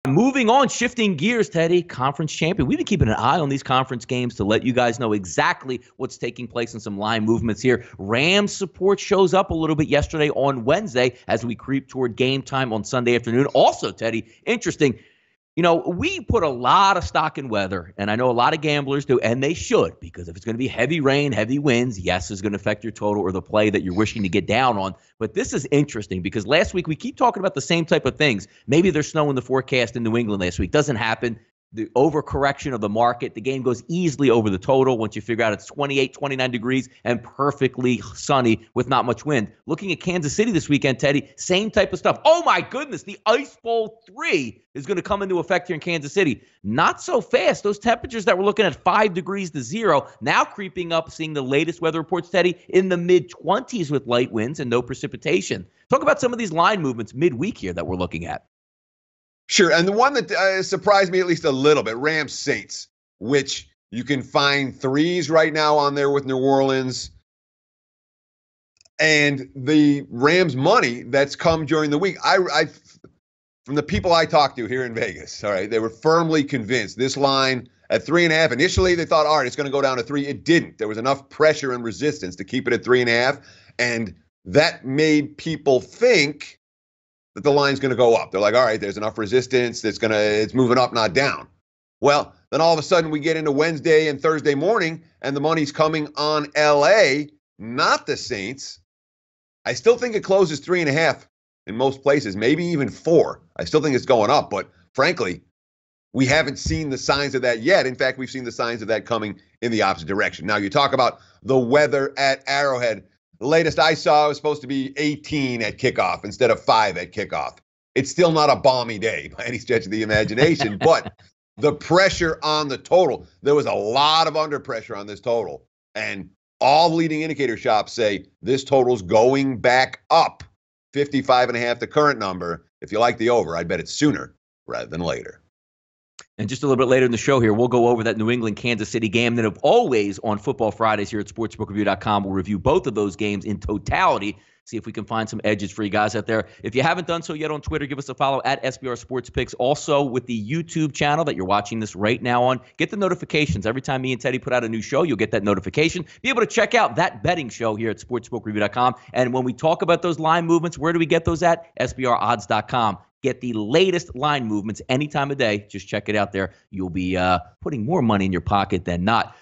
Moving on, shifting gears, Teddy, conference champion. We've been keeping an eye on these conference games to let you guys know exactly what's taking place in some line movements here. Rams support shows up a little bit yesterday on Wednesday as we creep toward game time on Sunday afternoon. Also, Teddy, interesting. You know, we put a lot of stock in weather, and I know a lot of gamblers do, and they should, because if it's going to be heavy rain, heavy winds, yes, it's going to affect your total or the play that you're wishing to get down on. But this is interesting because last week we keep talking about the same type of things. Maybe there's snow in the forecast in New England last week. Doesn't happen. The overcorrection of the market, the game goes easily over the total once you figure out it's 28, 29 degrees and perfectly sunny with not much wind. Looking at Kansas City this weekend, Teddy, same type of stuff. Oh, my goodness, the Ice Bowl 3 is going to come into effect here in Kansas City. Not so fast. Those temperatures that we're looking at 5 degrees to 0, now creeping up, seeing the latest weather reports, Teddy, in the mid-20s with light winds and no precipitation. Talk about some of these line movements midweek here that we're looking at. Sure, and the one that surprised me at least a little bit, Rams-Saints, which you can find threes right now on there with New Orleans. And the Rams money that's come during the week, I from the people I talked to here in Vegas, all right, they were firmly convinced this line at 3.5. Initially, they thought, all right, it's going to go down to 3. It didn't. There was enough pressure and resistance to keep it at 3.5, and that made people think that the line's going to go up. They're like, all right, there's enough resistance. It's moving up, not down. Well, then all of a sudden we get into Wednesday and Thursday morning, and the money's coming on LA, not the Saints. I still think it closes 3.5 in most places, maybe even 4. I still think it's going up, but frankly, we haven't seen the signs of that yet. In fact, we've seen the signs of that coming in the opposite direction. Now, you talk about the weather at Arrowhead. The latest I saw was supposed to be 18 at kickoff instead of 5 at kickoff. It's still not a balmy day by any stretch of the imagination, but the pressure on the total, there was a lot of under pressure on this total. And all leading indicator shops say this total's going back up 55.5, the current number. If you like the over, I'd bet it's sooner rather than later. And just a little bit later in the show here, we'll go over that New England-Kansas City game. Then, always, on Football Fridays here at SportsbookReview.com, we'll review both of those games in totality, see if we can find some edges for you guys out there. If you haven't done so yet on Twitter, give us a follow at SBR Sports Picks. Also, with the YouTube channel that you're watching this right now on, get the notifications. Every time me and Teddy put out a new show, you'll get that notification. Be able to check out that betting show here at SportsbookReview.com. And when we talk about those line movements, where do we get those at? SBRodds.com. Get the latest line movements any time of day. Just check it out there. You'll be putting more money in your pocket than not.